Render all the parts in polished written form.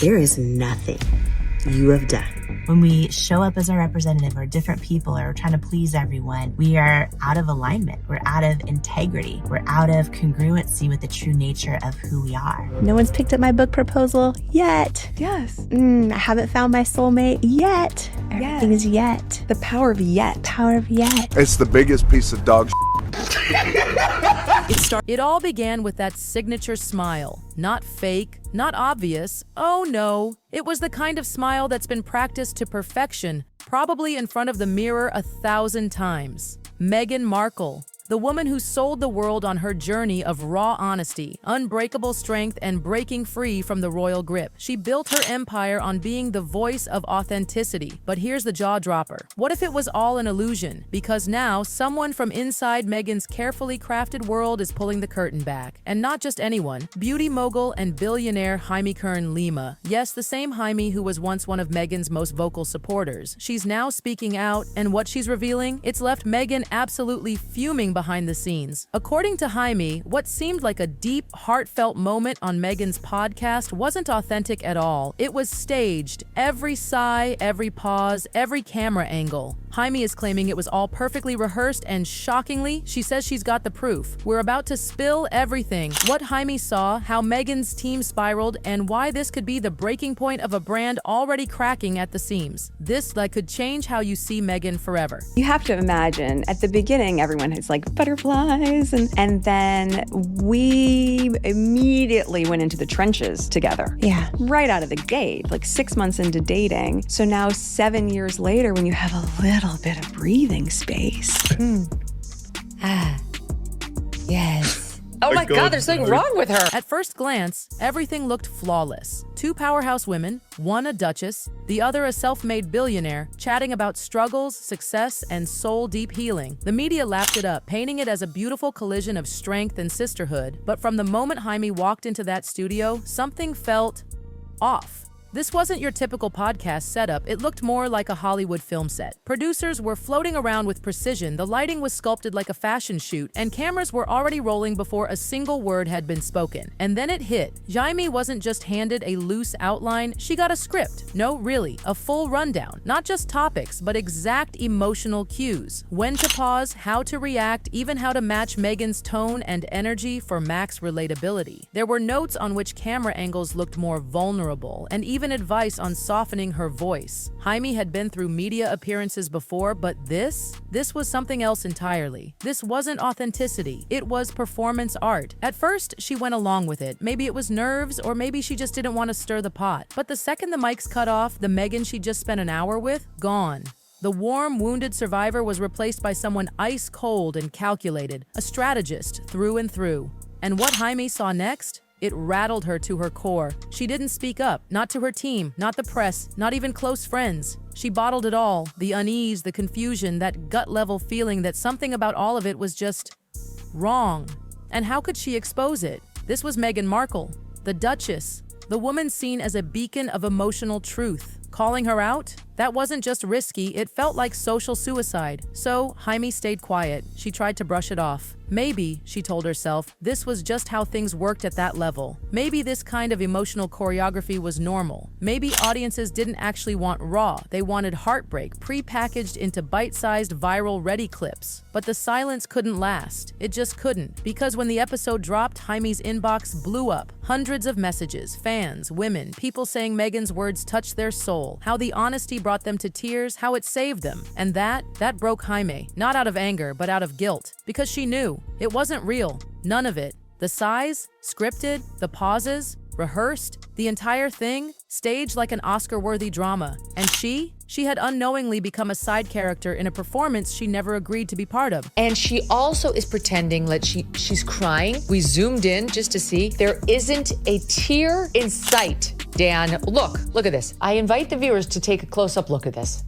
There is nothing you have done. When we show up as a representative or different people or trying to please everyone, we are out of alignment. We're out of integrity. We're out of congruency with the true nature of who we are. No one's picked up my book proposal yet. Yes. I haven't found my soulmate yet. Everything is yet. The power of yet. Power of yet. It's the biggest piece of dog It all began with that signature smile. Not fake, not obvious. Oh no. It was the kind of smile that's been practiced to perfection, probably in front of the mirror 1,000 times. Meghan Markle, the woman who sold the world on her journey of raw honesty, unbreakable strength, and breaking free from the royal grip. She built her empire on being the voice of authenticity. But here's the jaw dropper. What if it was all an illusion? Because now, someone from inside Meghan's carefully crafted world is pulling the curtain back. And not just anyone. Beauty mogul and billionaire Jaime Kern Lima. Yes, the same Jaime who was once one of Meghan's most vocal supporters. She's now speaking out, and what she's revealing? It's left Meghan absolutely fuming behind the scenes. According to Jaime, what seemed like a deep, heartfelt moment on Meghan's podcast wasn't authentic at all. It was staged. Every sigh, every pause, every camera angle. Jaime is claiming it was all perfectly rehearsed, and shockingly, she says she's got the proof. We're about to spill everything. What Jaime saw, how Meghan's team spiraled, and why this could be the breaking point of a brand already cracking at the seams. This could change how you see Meghan forever. You have to imagine, at the beginning, everyone is like butterflies, and then we immediately went into the trenches together. Yeah. Right out of the gate, like 6 months into dating. So now 7 years later, when you have a little bit of breathing space. Yes. Oh my God, there's something wrong with her. At first glance, everything looked flawless. Two powerhouse women, one a duchess, the other a self-made billionaire, chatting about struggles, success, and soul-deep healing. The media lapped it up, painting it as a beautiful collision of strength and sisterhood. But from the moment Jaime walked into that studio, something felt off. This wasn't your typical podcast setup. It looked more like a Hollywood film set. Producers were floating around with precision, the lighting was sculpted like a fashion shoot, and cameras were already rolling before a single word had been spoken. And then it hit. Jaime wasn't just handed a loose outline, she got a script. No, really, a full rundown. Not just topics, but exact emotional cues. When to pause, how to react, even how to match Meghan's tone and energy for max relatability. There were notes on which camera angles looked more vulnerable, and even advice on softening her voice. Jaime had been through media appearances before, but this was something else entirely. This wasn't authenticity, it was performance art. At first, she went along with it. Maybe it was nerves, or maybe she just didn't want to stir the pot. But the second the mics cut off, the Meghan she just spent an hour with, gone. The warm, wounded survivor was replaced by someone ice cold and calculated, a strategist through and through. And what Jaime saw next? It rattled her to her core. She didn't speak up, not to her team, not the press, not even close friends. She bottled it all, the unease, the confusion, that gut-level feeling that something about all of it was just wrong. And how could she expose it? This was Meghan Markle, the Duchess, the woman seen as a beacon of emotional truth. Calling her out? That wasn't just risky, it felt like social suicide. So, Jaime stayed quiet. She tried to brush it off. Maybe, she told herself, this was just how things worked at that level. Maybe this kind of emotional choreography was normal. Maybe audiences didn't actually want raw. They wanted heartbreak, pre-packaged into bite-sized viral-ready clips. But the silence couldn't last. It just couldn't. Because when the episode dropped, Jaime's inbox blew up. Hundreds of messages, fans, women, people saying Meghan's words touched their soul. How the honesty brought them to tears, how it saved them. And that broke Jaime. Not out of anger, but out of guilt. Because she knew. It wasn't real. None of it. The sighs, scripted, the pauses, rehearsed, the entire thing, staged like an Oscar-worthy drama. And she had unknowingly become a side character in a performance she never agreed to be part of. And she also is pretending that she's crying. We zoomed in just to see. There isn't a tear in sight. Dan, look at this. I invite the viewers to take a close-up look at this.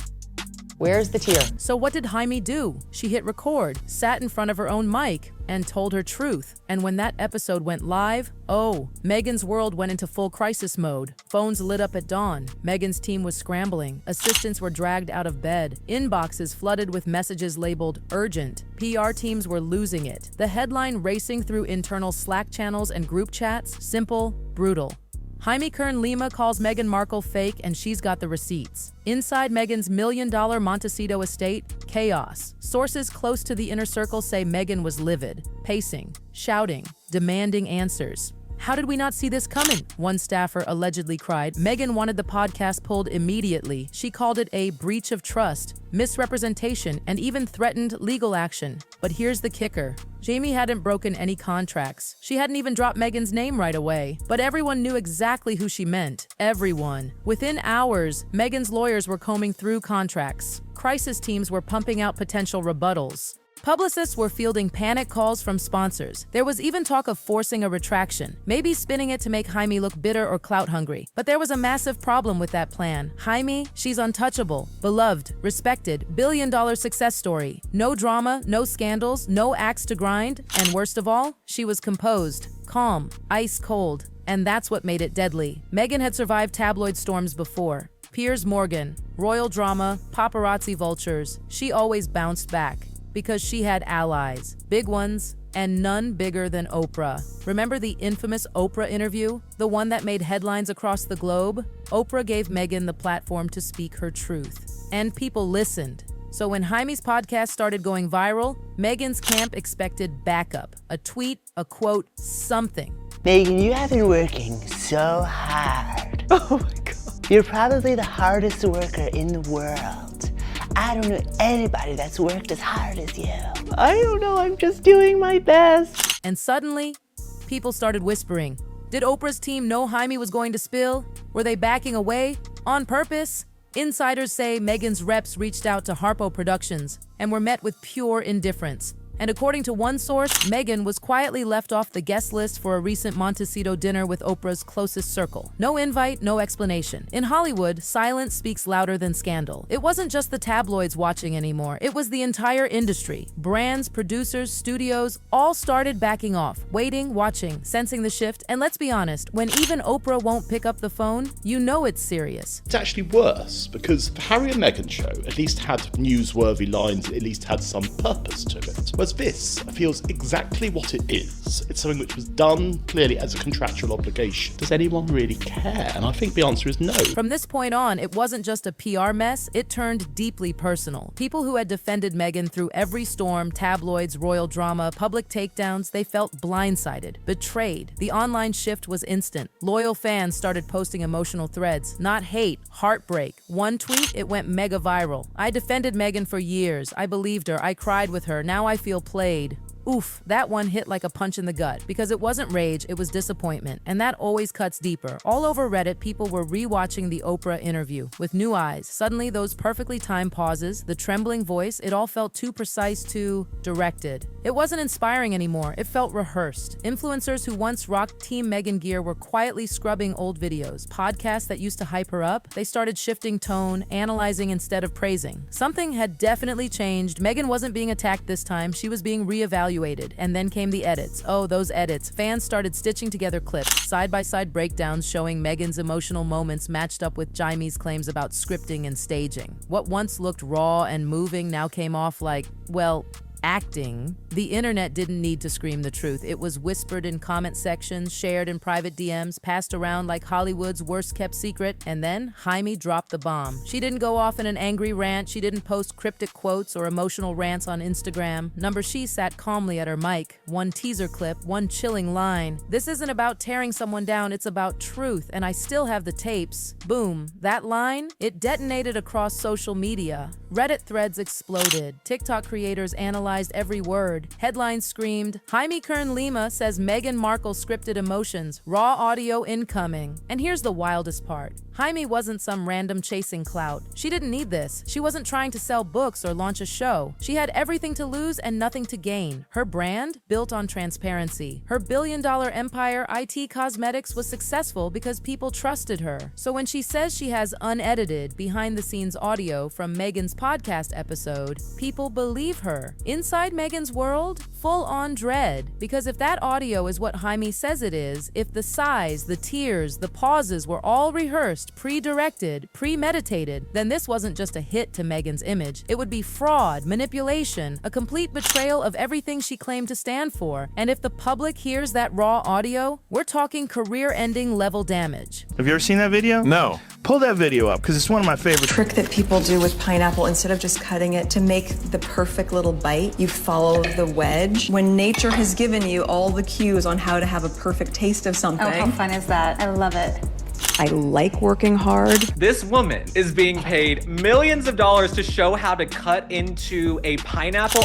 Where's the tear? So what did Jaime do? She hit record, sat in front of her own mic, and told her truth. And when that episode went live, Meghan's world went into full crisis mode. Phones lit up at dawn. Meghan's team was scrambling. Assistants were dragged out of bed. Inboxes flooded with messages labeled urgent. PR teams were losing it. The headline racing through internal Slack channels and group chats, simple, brutal. Jaime Kern Lima calls Meghan Markle fake, and she's got the receipts. Inside Meghan's $1 million Montecito estate, chaos. Sources close to the inner circle say Meghan was livid, pacing, shouting, demanding answers. "How did we not see this coming?" one staffer allegedly cried. Meghan wanted the podcast pulled immediately. She called it a breach of trust, misrepresentation, and even threatened legal action. But here's the kicker. Jaime hadn't broken any contracts. She hadn't even dropped Meghan's name right away. But everyone knew exactly who she meant. Everyone. Within hours, Meghan's lawyers were combing through contracts. Crisis teams were pumping out potential rebuttals. Publicists were fielding panic calls from sponsors. There was even talk of forcing a retraction, maybe spinning it to make Jaime look bitter or clout-hungry. But there was a massive problem with that plan. Jaime, she's untouchable, beloved, respected, billion-dollar success story. No drama, no scandals, no axe to grind, and worst of all, she was composed, calm, ice cold. And that's what made it deadly. Meghan had survived tabloid storms before. Piers Morgan, royal drama, paparazzi vultures. She always bounced back. Because she had allies, big ones, and none bigger than Oprah. Remember the infamous Oprah interview? The one that made headlines across the globe? Oprah gave Meghan the platform to speak her truth. And people listened. So when Jaime's podcast started going viral, Meghan's camp expected backup. A tweet, a quote, something. Meghan, you have been working so hard. Oh my God. You're probably the hardest worker in the world. I don't know anybody that's worked as hard as you. I don't know, I'm just doing my best. And suddenly, people started whispering. Did Oprah's team know Jaime was going to spill? Were they backing away? On purpose? Insiders say Meghan's reps reached out to Harpo Productions and were met with pure indifference. And according to one source, Meghan was quietly left off the guest list for a recent Montecito dinner with Oprah's closest circle. No invite, no explanation. In Hollywood, silence speaks louder than scandal. It wasn't just the tabloids watching anymore. It was the entire industry. Brands, producers, studios, all started backing off, waiting, watching, sensing the shift. And let's be honest, when even Oprah won't pick up the phone, you know it's serious. It's actually worse, because the Harry and Meghan show at least had newsworthy lines, at least had some purpose to it. Whereas this feels exactly what it is. It's something which was done clearly as a contractual obligation. Does anyone really care? And I think the answer is no. From this point on, it wasn't just a PR mess, it turned deeply personal. People who had defended Meghan through every storm, tabloids, royal drama, public takedowns, they felt blindsided, betrayed. The online shift was instant. Loyal fans started posting emotional threads, not hate, heartbreak. One tweet, it went mega viral. I defended Meghan for years. I believed her. I cried with her. Now I feel played. Oof, that one hit like a punch in the gut because it wasn't rage, it was disappointment, and that always cuts deeper. All over Reddit, people were rewatching the Oprah interview with new eyes. Suddenly, those perfectly timed pauses, the trembling voice, it all felt too precise, too directed. It wasn't inspiring anymore, it felt rehearsed. Influencers who once rocked Team Meghan gear were quietly scrubbing old videos. Podcasts that used to hype her up, they started shifting tone, analyzing instead of praising. Something had definitely changed. Meghan wasn't being attacked this time, she was being reevaluated. And then came the edits. Oh, those edits. Fans started stitching together clips, side-by-side breakdowns showing Meghan's emotional moments matched up with Jaime's claims about scripting and staging. What once looked raw and moving now came off like, well, acting. The internet didn't need to scream the truth. It was whispered in comment sections, shared in private DMs, passed around like Hollywood's worst-kept secret, and then Jaime dropped the bomb. She didn't go off in an angry rant, she didn't post cryptic quotes or emotional rants on Instagram. She sat calmly at her mic. One teaser clip, one chilling line. This isn't about tearing someone down, it's about truth, and I still have the tapes. Boom. That line, it detonated across social media. Reddit threads exploded. TikTok creators analyzed every word. Headlines screamed, Jaime Kern Lima says Meghan Markle scripted emotions, raw audio incoming. And here's the wildest part. Jaime wasn't some random chasing clout. She didn't need this. She wasn't trying to sell books or launch a show. She had everything to lose and nothing to gain. Her brand, built on transparency. Her billion-dollar empire, IT Cosmetics, was successful because people trusted her. So when she says she has unedited, behind-the-scenes audio from Meghan's podcast episode, people believe her. Inside Meghan's world, full-on dread. Because if that audio is what Jaime says it is, if the sighs, the tears, the pauses were all rehearsed, pre-directed, premeditated, then this wasn't just a hit to Meghan's image. It would be fraud, manipulation, a complete betrayal of everything she claimed to stand for. And if the public hears that raw audio, we're talking career-ending level damage. Have you ever seen that video? No. Pull that video up, because it's one of my favorites. Trick that people do with pineapple, instead of just cutting it to make the perfect little bite, you follow the wedge. When nature has given you all the cues on how to have a perfect taste of something. Oh, how fun is that? I love it. I like working hard. This woman is being paid millions of dollars to show how to cut into a pineapple.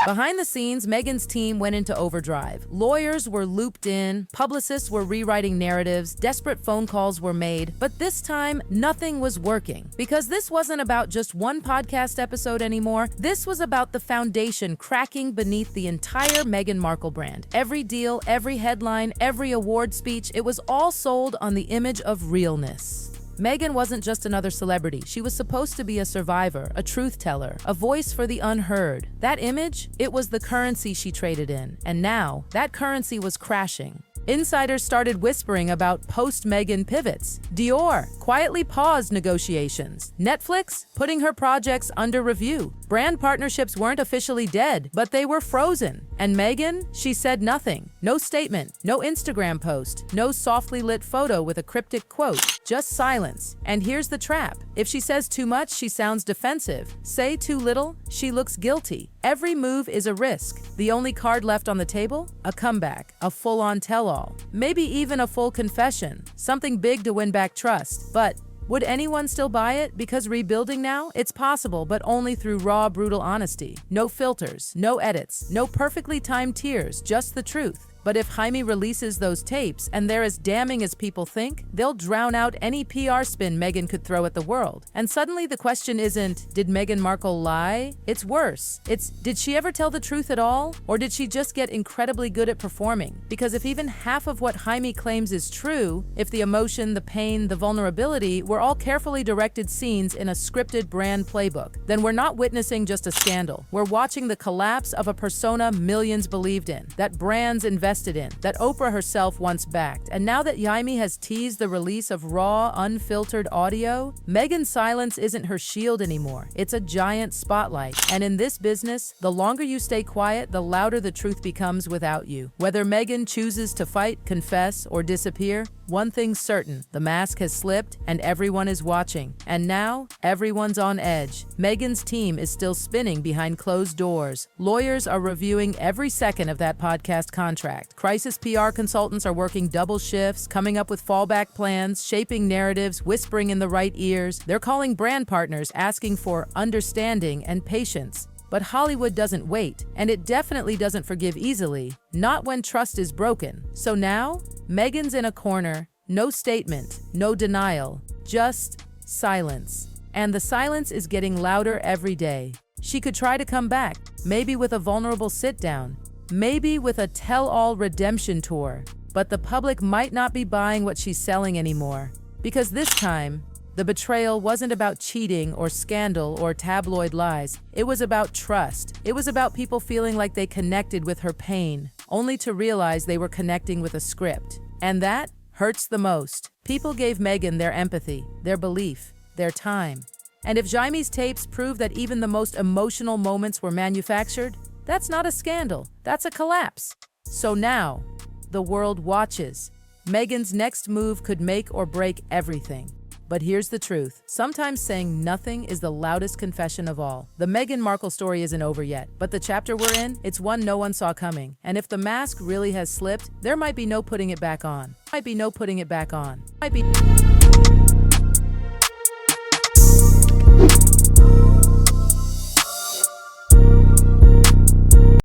Behind the scenes, Meghan's team went into overdrive. Lawyers were looped in, publicists were rewriting narratives, desperate phone calls were made, but this time, nothing was working. Because this wasn't about just one podcast episode anymore, this was about the foundation cracking beneath the entire Meghan Markle brand. Every deal, every headline, every award speech, it was all sold on the image of realness. Meghan wasn't just another celebrity. She was supposed to be a survivor, a truth teller, a voice for the unheard. That image, it was the currency she traded in. And now, that currency was crashing. Insiders started whispering about post-Meghan pivots. Dior quietly paused negotiations. Netflix putting her projects under review. Brand partnerships weren't officially dead, but they were frozen. And Meghan, she said nothing. No statement, no Instagram post, no softly lit photo with a cryptic quote, just silence. And here's the trap. If she says too much, she sounds defensive. Say too little, she looks guilty. Every move is a risk. The only card left on the table? A comeback, a full-on tell-all. Maybe even a full confession. Something big to win back trust. But would anyone still buy it? Because rebuilding now? It's possible, but only through raw, brutal honesty. No filters, no edits, no perfectly timed tears, just the truth. But if Jaime releases those tapes and they're as damning as people think, they'll drown out any PR spin Meghan could throw at the world. And suddenly the question isn't, did Meghan Markle lie? It's worse. It's, did she ever tell the truth at all? Or did she just get incredibly good at performing? Because if even half of what Jaime claims is true, if the emotion, the pain, the vulnerability were all carefully directed scenes in a scripted brand playbook, then we're not witnessing just a scandal. We're watching the collapse of a persona millions believed in, that brands invested in, that Oprah herself once backed. And now that Jaime has teased the release of raw, unfiltered audio, Meghan's silence isn't her shield anymore. It's a giant spotlight. And in this business, the longer you stay quiet, the louder the truth becomes without you. Whether Meghan chooses to fight, confess, or disappear, one thing's certain, the mask has slipped and everyone is watching. And now, everyone's on edge. Meghan's team is still spinning behind closed doors. Lawyers are reviewing every second of that podcast contract. Crisis PR consultants are working double shifts, coming up with fallback plans, shaping narratives, whispering in the right ears. They're calling brand partners, asking for understanding and patience. But Hollywood doesn't wait, and it definitely doesn't forgive easily, not when trust is broken. So now, Meghan's in a corner, no statement, no denial, just silence. And the silence is getting louder every day. She could try to come back, maybe with a vulnerable sit-down, maybe with a tell-all redemption tour, but the public might not be buying what she's selling anymore. Because this time, the betrayal wasn't about cheating or scandal or tabloid lies. It was about trust. It was about people feeling like they connected with her pain, only to realize they were connecting with a script. And that hurts the most. People gave Meghan their empathy, their belief, their time. And if Jaime's tapes prove that even the most emotional moments were manufactured, that's not a scandal, that's a collapse. So now, the world watches. Meghan's next move could make or break everything. But here's the truth. Sometimes saying nothing is the loudest confession of all. The Meghan Markle story isn't over yet, but the chapter we're in, it's one no one saw coming. And if the mask really has slipped, there might be no putting it back on. Might be no putting it back on. Might be...